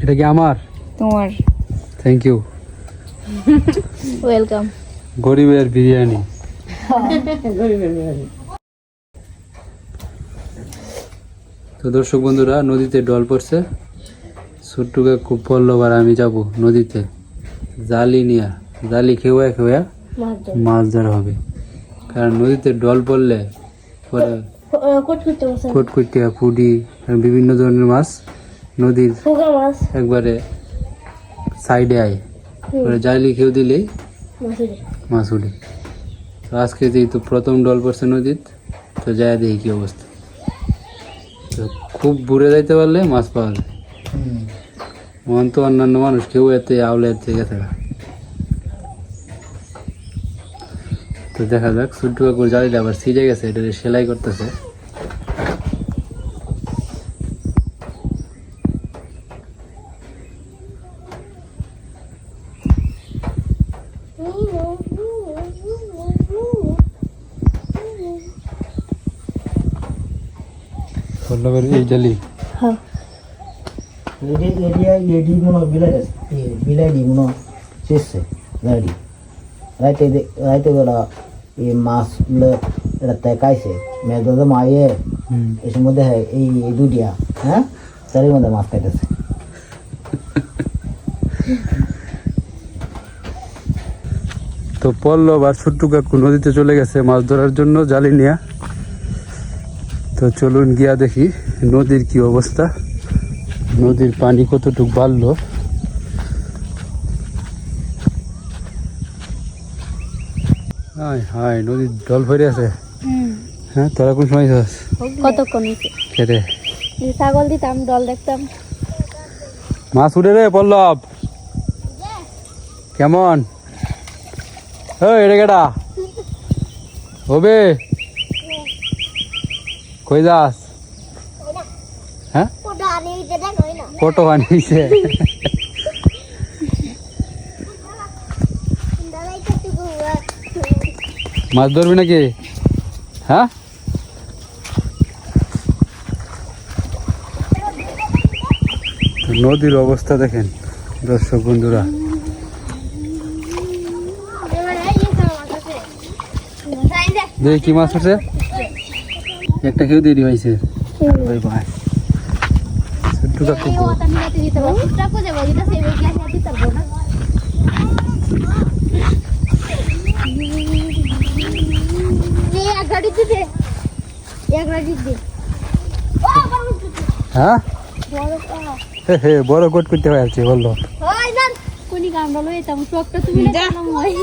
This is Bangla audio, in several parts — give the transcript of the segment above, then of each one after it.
এটা কি আমার? তোমার। Thank you. ওয়েলকাম। গরিবের বিরিয়ানি। তো দর্শক বন্ধুরা, নদীতে ডল পড়ছে। ছোট্টুকে খুব বললো আর আমি যাব নদীতে জালি নিয়ে, জালি খেয়ে খেয়ে মাছ ধরা হবে। কারণ নদীতে ডল পড়লে পরে কটকুটিয়া, পুডি, বিভিন্ন ধরনের মাছ নদীর একবারে সাইডে আয়, পরে জালি খেয়ে দিলেই মাছ উঠে। তো আজকে যেহেতু প্রথম ডল পড়ছে নদীত, তো যায় দেখি কি অবস্থা। তো খুব বুড়ে যাইতে পারলে মাছ পাওয়া যায়। মন তো অন্যান্য মানুষ কেউ এতে আউলে এতে গেছে। তো দেখা যাক, ছোট্ট কাকুর জালিটা আবার ছিঁড়ে গেছে, এটা সেলাই করতেছে। এই জালি রাইতে বেলা এই মাছগুলো এটা তেকাইছে মেঘ মায়ে এসের মধ্যে এই দুটিয়া হ্যাঁ তারই মধ্যে মাছ খাইতেছে। তো পল্লব আর ছোট্ট কাকু নদীতে চলে গেছে মাছ ধরার জন্য জালি নিয়ে। তো চলুন গিয়া দেখি নদীর কি অবস্থা, নদীর পানি কতটুকু বাড়লো। হাই হাই, নদীর জল ভরে আছে। হ্যাঁ, তোরা কোন সময় যাস? কতক্ষণ খেতে ছাগল দিতাম, দল দেখতাম। মাছ উঠে রে পল্লব, কেমন? এটা কেটা হবে? কই যাস? হ্যাঁ, কত আনিছে? মাছ ধরবি নাকি? হ্যাঁ, নদীর অবস্থা দেখেন দর্শক বন্ধুরা। দেখি কি মাছ আছে, একটা কেউ দেরি হয়েছে। ওই ভাই ছোট্ট কাকু হ্যাঁ বড় কোট করতে পারছে বললো। কোনি কামড়া লই তাম টকটা তুমি জানো মই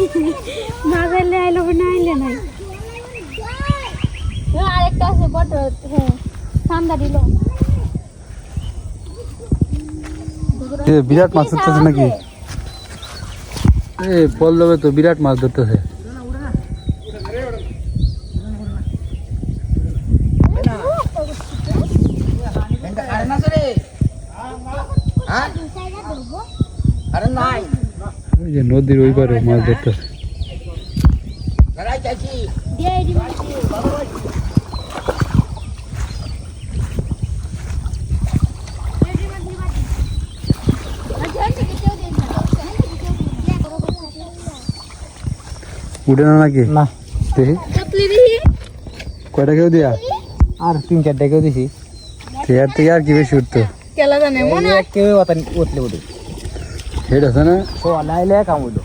মাগাইলে আইলো না আইলে নাই। আরেকটা আছে বড়, হ্যাঁ ঠান্ডা দিল। বিরাট মাছ ধরতেছে নাকি? পল্লবে তো বিরাট মাছ ধরতেছে। নদীর ওই পারে মাছ ধরতেছে। উঠে না নাকি? না দেখি কয়টা কেউ দিয়া? আর 3-4টা কেউ দিছি। এর থেকে আর কি বেশি উঠতো? কেলা জানে মনে কেউ উঠলে উঠে হেড আছে না? ও লাইলে কাম হইলো।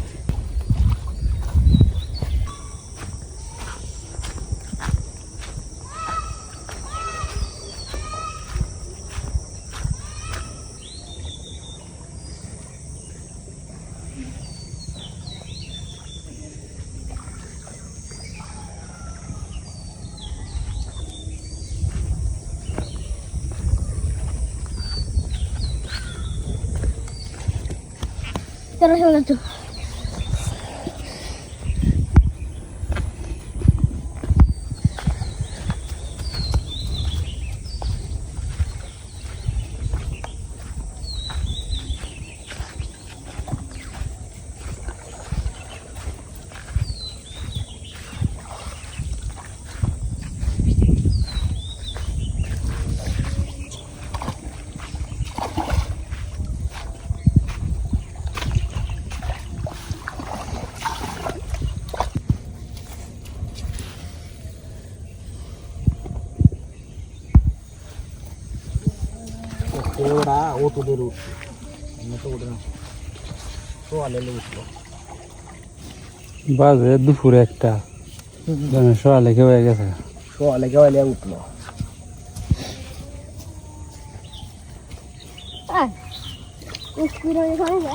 চলো চলো তো ওরা ওটুদের উঠছে তো ওটা তো আলেলে উঠলো বাজে দুপুরে একটা সকালে কেউ হয়ে গেছে তো আলে উঠলো স্কুল হয়ে ঘরে যা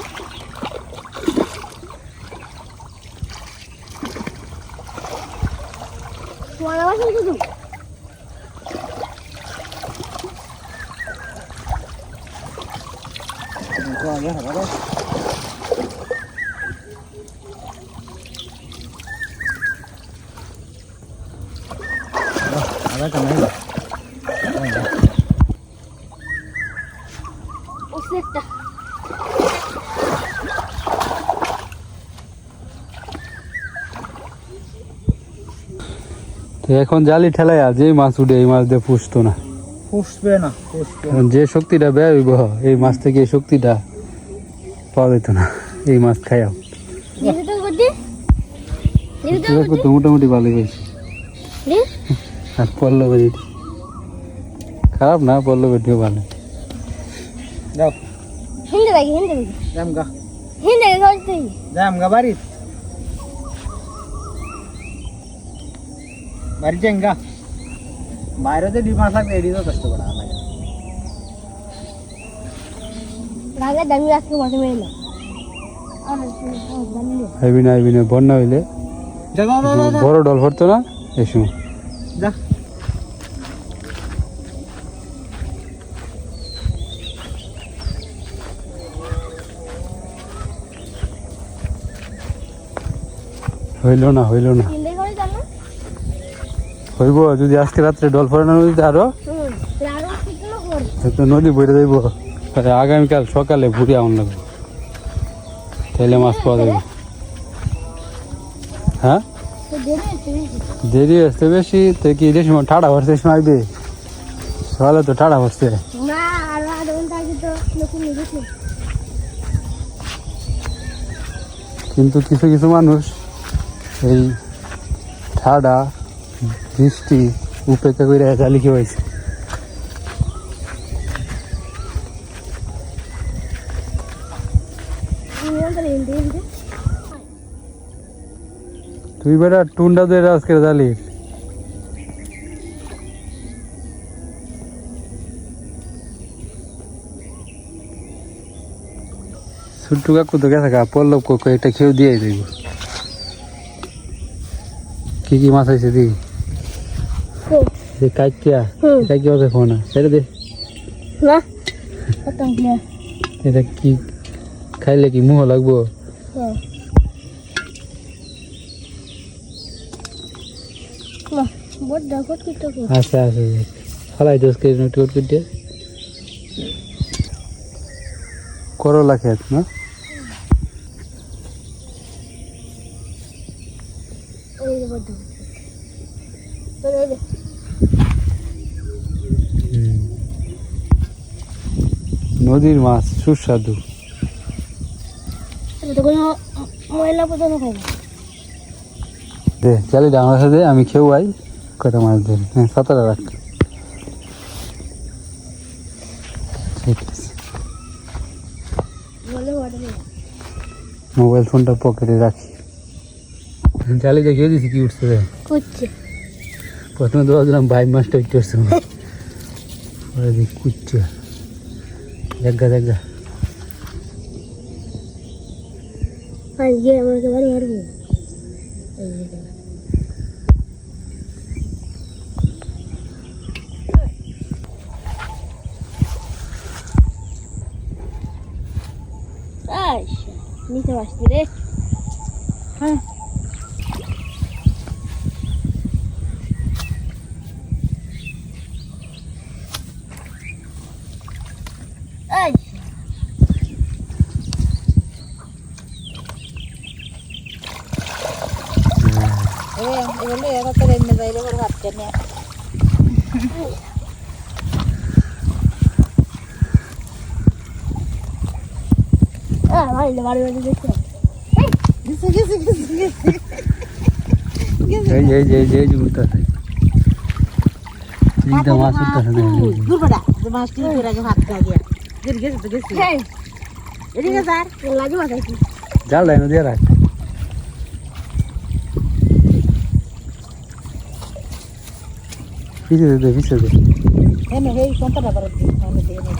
তোমার আবার শুধু তো আগে হবে আবার কেমন একটা তো এখন জালি ঠেলাই যে মাছ উঠে এই মাছ দিয়ে পুষতো না ফুসবে না ফুসবে এখন যে শক্তিটা বের হইব এই মাছ থেকে এই শক্তিটা পাওয়া যেত না এই মাছ খাইয়াও নিতে করতে তো মোটামুটি ভালোই হয়েছে আর পল্লবের খারাপ না পল্লবেরটিও ভালো যাও হিন্দে লাগি জামগা করতে জামগা বাড়ি বাড়ি জামগা বাইরে যে ডিমান্ড থাকবে এডি তো কষ্ট করা লাগে রাগে দামি রাখতে মাঠে মেলে আইবি না বন্যা হইলে যা বড় ডল ভরতো না এই সময় যা হইল না হিন্দে করে জানো হইব যদি আজকে রাত্রে ডল ভরে না নদীতে আরো আরো কিগুলো করে তো নদী বইরে যাইব আগামীকাল সকালে ঘুরে আমন লাগবে তাহলে মাছ পাওয়া যাবে হ্যাঁ দেরি আসতে বেশি তো কি যে সময় ঠাড়া ভরছে সময় আইবে সকালে তো ঠাড়া ভরছে না আর আধ ঘন্টা আগে তো নতুন গেছে কিন্তু কিছু কিছু মানুষ এই ঠাডা বৃষ্টি উপেক্ষা করে জালি খেয়েছে তুই বেটা টুন্ডা দিয়ে আজকে জালি ছোট্টু কাকু তো গেছে গা পল্লব কাকু এটা খেয়েও দিয়ে দেব কি মাছ আছে দেখি যে কাইটিয়া এটা কি হবে ফোনা ছেড়ে দে না কতম ক্লিয়ার এটা কি খাইলে কি মুহ লাগবো না বড় ডাকট কি তো আচ্ছা ফলাই দোষ করে নোট করতে দে করলা খেত না ওই যে বড় ওই যে নদীর মাছ সুস্বাদু এটা কোনো ময়লা পড়ে না খাবে দে জালিটা আমার সাথে আমি খেয়েও আই কটা মাছ ধরি হ্যাঁ 17 রাখ ঠিক আছে বলে ওটা মোবাইল ফোনটা পকেটে রাখি জালি দেখিয়ে দিছি কি উঠছে রে কুচ্ছে প্রথমে তো ভাবছিলাম ভাই মাছটা উঠতে আসছে পরে দেখি কুচ্ছে দেখা আর ये আমাকে বাড়ি মারবো আচ্ছা নিচে আসছে রে হ্যাঁ আচ্ছা এগুলো এরা তো রেন্নে যাইলে ওর হাত টেনে বাড়ি বাড়ি দেখতে এই যে উঠতেছে এইটা মাছ উঠতেছে না দুর্বড়া মাছটি আগে হাত গিয়া হেই এদিকে স্যার লাগি মাথাইছি জাল দেয় নদী আর পিছিয়ে দে পিছিয়ে দে এই কোনটা বড় আমি দিয়ে নেব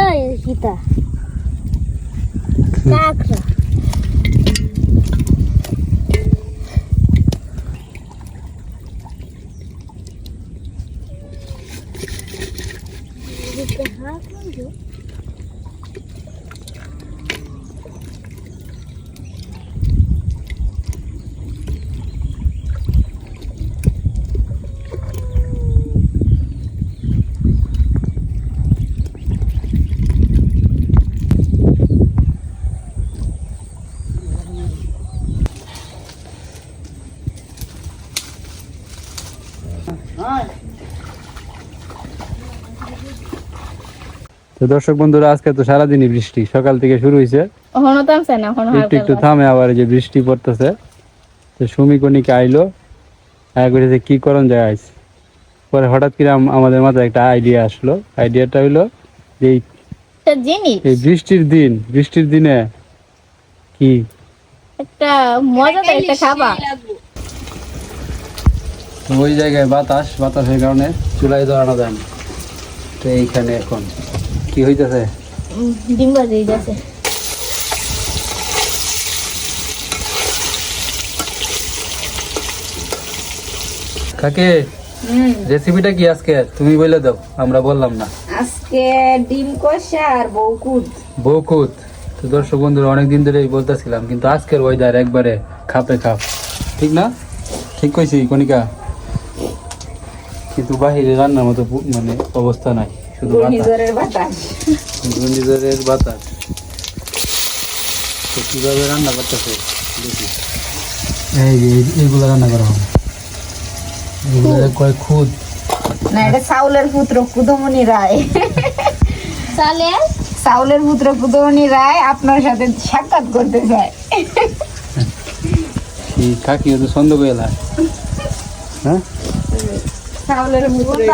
এই সীতা কাকড়া তো দর্শক বন্ধুরা আজকে তো সারাদিনই বৃষ্টি সকাল থেকে শুরু হয়েছে ওখানে থামছে না ওখানে একটু একটু থামে আবার এই যে বৃষ্টি পড়তেছে তো সুমি কনিকে আইলো করেছে কি করণ যায় আইস পরে হঠাৎ করে আমাদের মাথায় একটা আইডিয়া আসলো আইডিয়াটা হইলো যে জিনিস এই বৃষ্টির দিনে কি একটা মজাদার একটা খাবার তো ওই জায়গায় বাতাসের কারণে চুলাই ধরানো যায় না তো এইখানে এখন কি হইতেছে ডিম ভাজি যাচ্ছে কাকে রেসিপিটা কি আজকে তুমি বলে দাও আমরা বললাম না আজকে ডিম কষা আর বউকুত তো দর্শক বন্ধুরা অনেকদিন ধরেই বলতেছিলাম কিন্তু আজকের ওয়েদার একবারে খাপে খাপ ঠিক না ঠিক কইছি কণিকা কিন্তু বাহিরে রান্নার মতো মানে অবস্থা নাই শুধু ঘূর্ণিঝড়ের বাতাস তো কিভাবে রান্না করতেছে দেখি এই যে এইগুলো রান্না করা হবে এগুলো কয় খুদ না এটা চাউলের পুত্র কুদমনি রায় চাউলের পুত্র কুদমনি রায় আপনার সাথে সাক্ষাৎ করতে চায় কাকি তো সন্দেহ এলা হ্যাঁ চাউলের পুত্র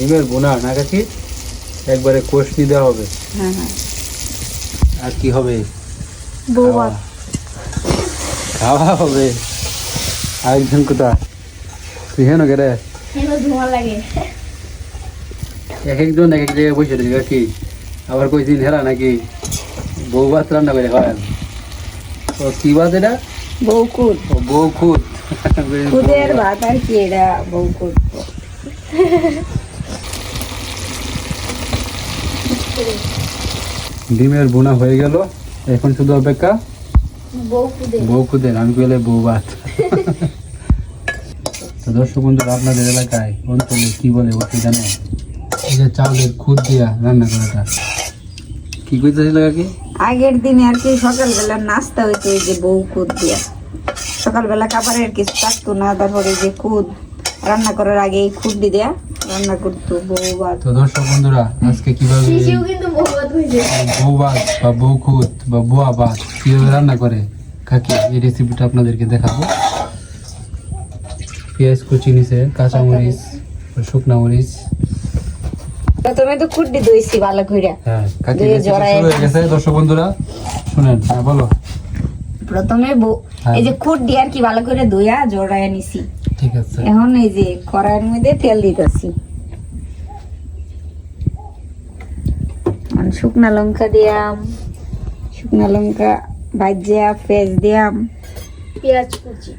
ডিমের বোনা না কাকি একবারে কষনি দেওয়া হবে আর কি হবে খাওয়া হবে আরেকজন কোথা তুই হেন কে রে ধোঁয়া লাগে এক একজন এক এক জায়গায় বসে রয়েছে কাকি আবার কইছিন হেরা নাকি বউ ভাত রান্না করে খাওয়ান ও কি ভাত এটা বউকুদ ও বউ খুদ খুদের ভাত আর কি এটা বউকুদ ডিমের বোনা হয়ে গেল এখন শুধু অপেক্ষা বউ খুদের আমি কইলে বউ ভাত তো দর্শক বন্ধুরা আপনাদের এলাকায় অঞ্চলে কি বলে ওকে জানে এই যে চাউলের খুদ দিয়া রান্না করাটা কি কইতেছিল কাকি আগের দিনে আর কি সকালবেলা নাস্তা হইতো এই যে বউকুদ দিয়া সকালবেলা খাবারের কিছু থাকতো না তারপরে যে খুদ রান্না করার আগে এই খুদ দেয়া রান্না করতো বউ ভাত তো দর্শক বন্ধুরা আজকে কিভাবে বউ ভাত বা বউ খুদ বা বুয়া ভাত কিভাবে রান্না করে কাকি এই রেসিপিটা আপনাদেরকে দেখাবো পেঁয়াজ কুচি নিছে কাঁচামরিচ শুকনা মরিচ প্রথমে তো খুদ দইছি ভালো কইরা হ্যাঁ কাকি রেসিপি শুরু হয়ে গেছে দর্শক বন্ধুরা শুনেন হ্যাঁ বলো প্রথমে এই যে খুদ দিয়ে আর কি ভালো করে ধুইয়া জড়ায় নিছি ঠিক আছে এখন এই যে কড়াইয়ের মধ্যে তেল দিতেছি শুকনা লঙ্কা দিয়াম শুকনা লঙ্কা ভাজিয়া পেঁয়াজ দিয়াম পেঁয়াজ কুচি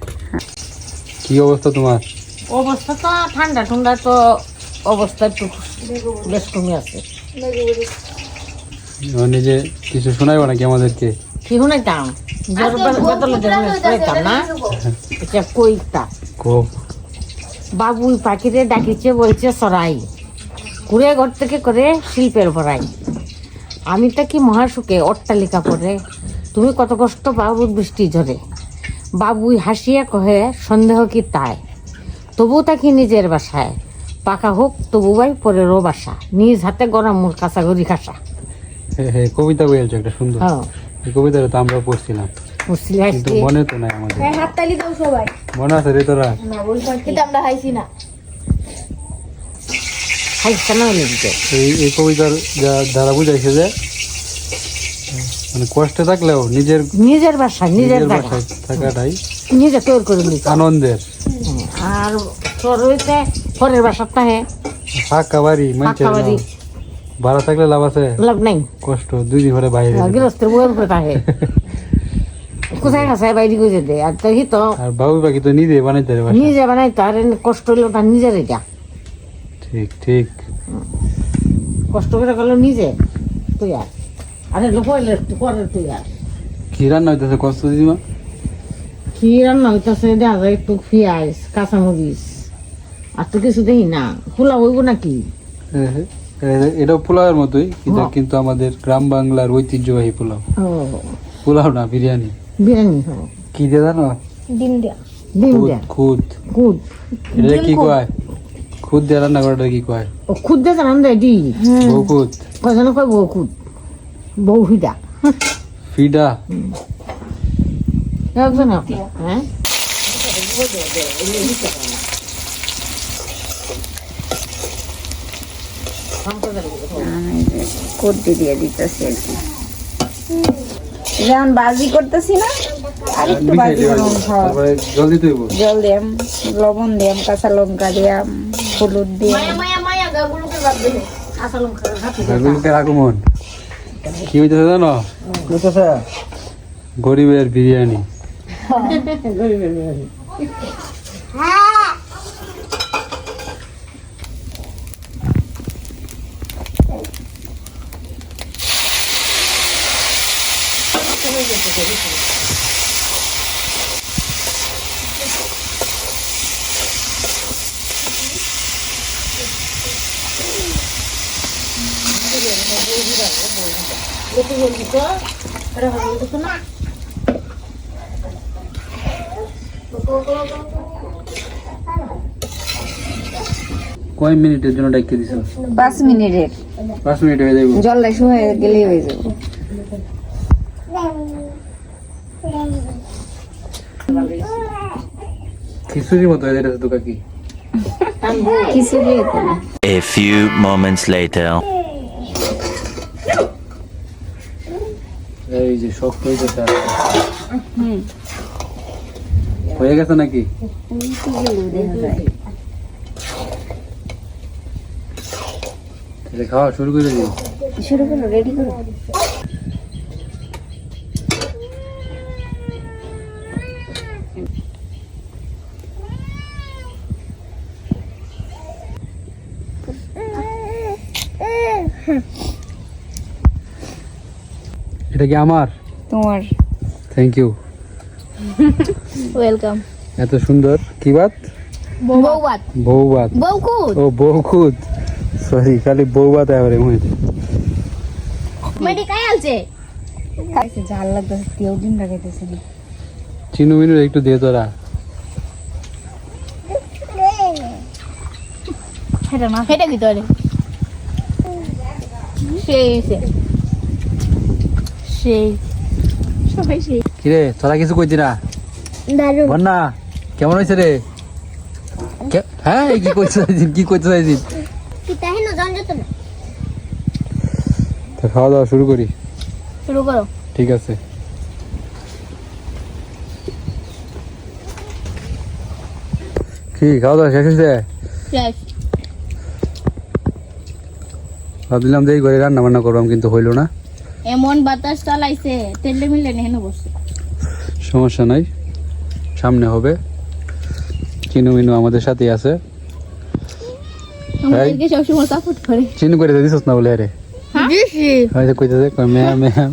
কি অবস্থা তোমার অবস্থা তো ঠান্ডা ঠান্ডা তো অবস্থা একটু বেশ কমে আছে নিজে কিছু শোনাইবো নাকি আমাদেরকে কি শুনাইতাম বেতলে শুনাইতাম না এটা কইতা খুব বাবু পাখিরে ডাকিছে বলছে সরাই ঘুরে ঘর থেকে করে শিল্পের ভরাই আমি তো কি মহাসুখে অট্টালিকা পরে তুমি কত কষ্ট বাবুর বৃষ্টি ঝরে বাবুই হাসিয়া কহে সন্দেহ কি তাই তবু তাকে নিজের বাসায় পাকা হোক তবু ভাই পরে রো বাসা নিজ হাতে গরম মুর কাঁচা গড়ি খাসা। হ্যাঁ কবিতা বলছো একটা সুন্দর, হ্যাঁ এই কবিতাটা তো আমরা পড়ছিলাম মুসলি কিন্তু আসছে মনে তো নাই আমাদের। হ্যাঁ হাততালি দাও সবাই। মনে আছে রে তোরা? কিন্তু আমরা হাইছি না। খাইছে না হলে দিতে এই কবিতার দ্বারা বুঝাইছে যে মানে কষ্টে থাকলেও নিজের নিজের বাসা নিজের জায়গা বাসায় থাকাটাই নিজে তৈরি করে নিতে। আনন্দের। আর তোর হইতে পরের বাসাটা হে ফাঁকা বাড়ি মানুষের ফাঁকা বাড়ি। ভাড়া থাকলে লাভ আছে, লাভ নাই। কষ্ট 2 দিন ঘরে বাইরে। গৃহস্থের বউয়ের কথা হে কোথায় কাছে বাইরে গুজে দে। আর তাই তো আর বাবু পাখি তো নিজে বানাইতে পারে বাসা। নিজে বানাই তার কষ্ট হইলো তার নিজের এটা ঠিক ঠিক। কষ্ট করে গেল নিজে তুই আর আরে লোকের পরের তুই আর কি রান্না হইতেছে কষ্ট দিদিমা? কি রান্না হইতেছে দেখা যায় একটু পেঁয়াজ কাঁচামরিচ আর তো কিছু দেখি না। খোলা হইব নাকি? এটাও পোলাওয়ের মতোই হ্যাঁ। কিন্তু আমাদের গ্রাম বাংলার ঐতিহ্যবাহী পোলাও। ও পোলাও না বিরিয়ানি। বিরিয়ানি হবে কি দিয়ে জানো? ডিম দিয়া। ডিম খুদ দেয়া খুদ। খুদ এটা কি কয়? খুদ দিয়ে রান্না করাটা কি কয়? ও খুদ দিয়ে জানান দেয় ডি বউ খুদ কজন কয় বউ খুদ বউ হিদা ফিডা। একজন আপনি হ্যাঁ কুদ্দি দিয়ে দিতেছি আর কি, যেমন বাজি করতেছি না আর একটু বাজি করুন। তারপরে জল দিতে হইব। জল দিয়াম, লবণ দিয়াম, কাঁচা লঙ্কা দিয়াম, হলুদ দিয়াম। লোকের আগমন কি হইতেছে জানো? গরিবের বিরিয়ানি। কয় মিনিটের জন্য ডাকিয়ে দিছো? 5 মিনিটের। 5 মিনিট হয়ে যাইব। জলটা শুয়ে গেলেই হয়ে যাবে। খিচুড়ির মতো হয়ে যাইতেছে তো কাকি। খিচুড়ি হতো না। A few moments later. এই যে শক্ত হইতেছে আর হয়ে গেছে নাকি? তাহলে খাওয়া শুরু করে দিই। শুরু করো, রেডি করো। এটা কি আমার? তোমার। Thank you. ওয়েলকাম। এত সুন্দর কি বাত? বউবাত। বউ বাত। বউকুদ। ও বউ খুদ, সরি খালি বউ বাত এবারে মনে। মেডি কাই আলছে? খাইছে ঝাল লাগতেছে, কেউ ডিম লাগাইতেছে না। চিনু মিনু একটু দিয়ে তোরা। হেটা না। হেটা কি তোরে? সেই সবাই সেই। কিরে তোরা কিছু কইতি না? দারুণ। বন্যা কেমন হয়েছে রে? হ্যাঁ কি কইতে চাইছিস? কি কইতে চাইছিস? কি তাই না জান যেত না। তো খাওয়া দাওয়া শুরু করি। শুরু করো। ঠিক আছে। কি খাওয়া দাওয়া শেষ হয়েছে? শেষ। ভাবছিলাম যে এই ঘরে রান্না বান্না করলাম কিন্তু হইলো না। এমন বাতাস চালাইছে তেলে মিলে নেহেন বসে। সমস্যা নাই, সামনে হবে। চিনু মিনু আমাদের সাথেই আছে। আমাদেরকে সবসময় সাপোর্ট করে। চিনু করে দিছিস না বলে আরে দিছি। হয়তো কইতেছে কই ম্যাম ম্যাম।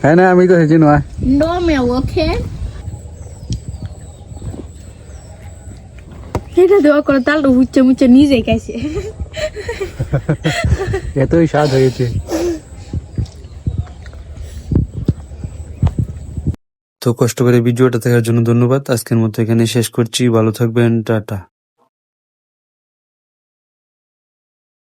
হ্যাঁ না আমি তো চিনু আয়। নো মে ওকে। এটা দেওয়া করে তালটা হুচ্ছে মুচ্ছে নিজে খাইছে। এতই স্বাদ হয়েছে। তো কষ্ট করে ভিডিওটা দেখার জন্য ধন্যবাদ। আজকের মতো এখানে শেষ করছি। ভালো থাকবেন, টাটা।